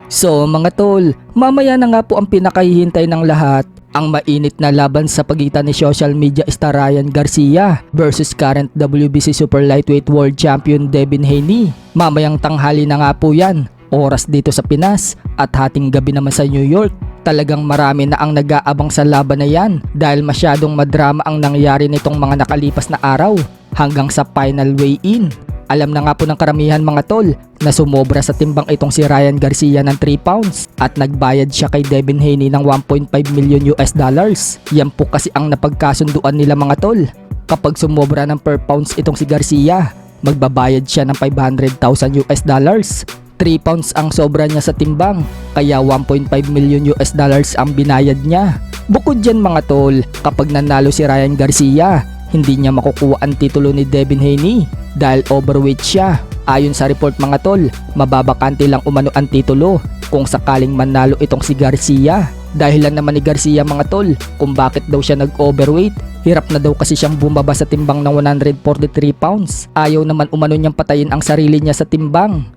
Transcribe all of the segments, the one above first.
So mga tol, mamaya na nga po ang pinakahihintay ng lahat, ang mainit na laban sa pagitan ni social media star Ryan Garcia versus current WBC Super Lightweight World Champion Devin Haney. Mamayang tanghali na nga po yan, oras dito sa Pinas at hating gabi naman sa New York. Talagang marami na ang nag-aabang sa laban na yan dahil masyadong madrama ang nangyari nitong mga nakalipas na araw hanggang sa final weigh-in. Alam na nga po ng karamihan mga tol na sumobra sa timbang itong si Ryan Garcia ng 3 pounds at nagbayad siya kay Devin Haney ng 1.5 million US dollars. Yan po kasi ang napagkasunduan nila mga tol. Kapag sumobra ng per pounds itong si Garcia, magbabayad siya ng 500,000 US dollars. 3 pounds ang sobra niya sa timbang, kaya 1.5 million US dollars ang binayad niya. Bukod dyan mga tol, kapag nanalo si Ryan Garcia, hindi niya makukuha ang titulo ni Devin Haney dahil overweight siya. Ayon sa report mga tol, mababakante lang umano ang titulo kung sakaling manalo itong si Garcia. Dahilan naman ni Garcia mga tol kung bakit daw siya nag-overweight. Hirap na daw kasi siyang bumaba sa timbang ng 143 pounds. Ayaw naman umano niyang patayin ang sarili niya sa timbang.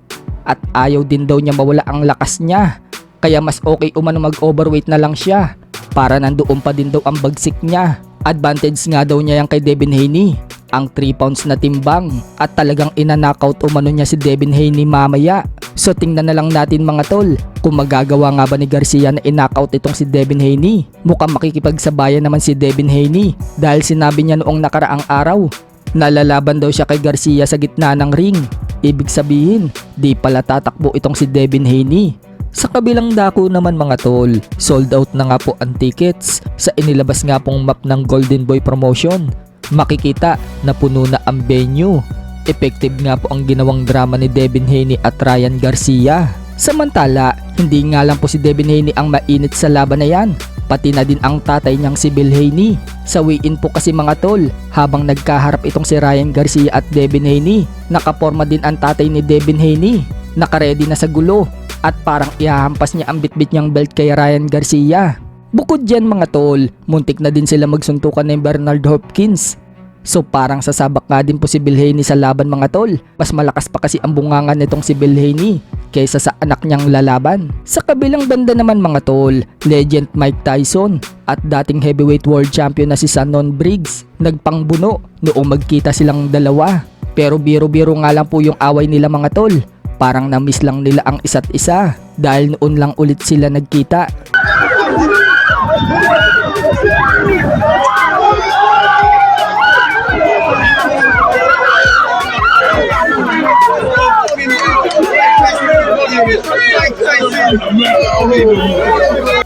At ayaw din daw niya mawala ang lakas niya. Kaya mas okay umano mag-overweight na lang siya para nandoon pa din daw ang bagsik niya. Advantage nga daw niya yan kay Devin Haney, ang 3 pounds na timbang, at talagang inanakaut umano niya si Devin Haney mamaya. So tingnan na lang natin mga tol kung magagawa nga ba ni Garcia na inakaut itong si Devin Haney. Mukhang makikipagsabayan naman si Devin Haney dahil sinabi niya noong nakaraang araw nalalaban daw siya kay Garcia sa gitna ng ring. Ibig sabihin, di pala tatakbo itong si Devin Haney. Sa kabilang dako naman mga tol, sold out na nga po ang tickets sa inilabas nga pong map ng Golden Boy Promotion. Makikita na puno na ang venue. Effective nga po ang ginawang drama ni Devin Haney at Ryan Garcia. Samantala, hindi nga lang po si Devin Haney ang mainit sa laban na yan, pati na din ang tatay niyang si Bill Haney. Sa weigh-in po kasi mga tol, habang nagkaharap itong si Ryan Garcia at Devin Haney, nakaporma din ang tatay ni Devin Haney. Nakaredy na sa gulo at parang ihahampas niya ang bitbit niyang belt kay Ryan Garcia. Bukod dyan mga tol, muntik na din sila magsuntukan ni Bernard Hopkins. So parang sasabak nga din po si Bill Haney sa laban mga tol. Mas malakas pa kasi ang bungangan nitong si Bill Haney kaysa sa anak niyang lalaban. Sa kabilang banda naman mga tol, legend Mike Tyson at dating heavyweight world champion na si Shannon Briggs nagpangbuno noong magkita silang dalawa. Pero biro-biro nga lang po yung away nila mga tol. Parang na-miss lang nila ang isa't isa dahil noon lang ulit sila nagkita.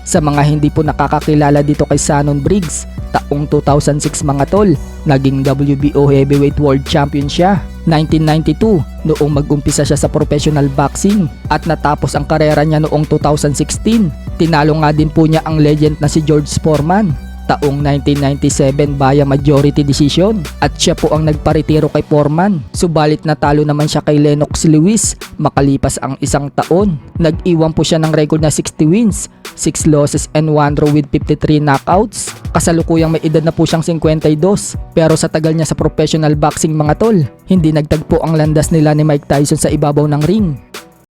Sa mga hindi po nakakakilala dito kay Shannon Briggs, taong 2006 mga tol, naging WBO Heavyweight World Champion siya. 1992 noong mag-umpisa siya sa professional boxing at natapos ang karera niya noong 2016. Tinalo nga din po niya ang legend na si George Foreman taong 1997 via majority decision at siya po ang nagparetiro kay Foreman. Subalit natalo naman siya kay Lennox Lewis makalipas ang isang taon. Nag-iwan po siya ng record na 60 wins, 6 losses and 1 draw with 53 knockouts. Kasalukuyang may edad na po siyang 52 pero sa tagal niya sa professional boxing mga tol, hindi nagtagpo ang landas nila ni Mike Tyson sa ibabaw ng ring.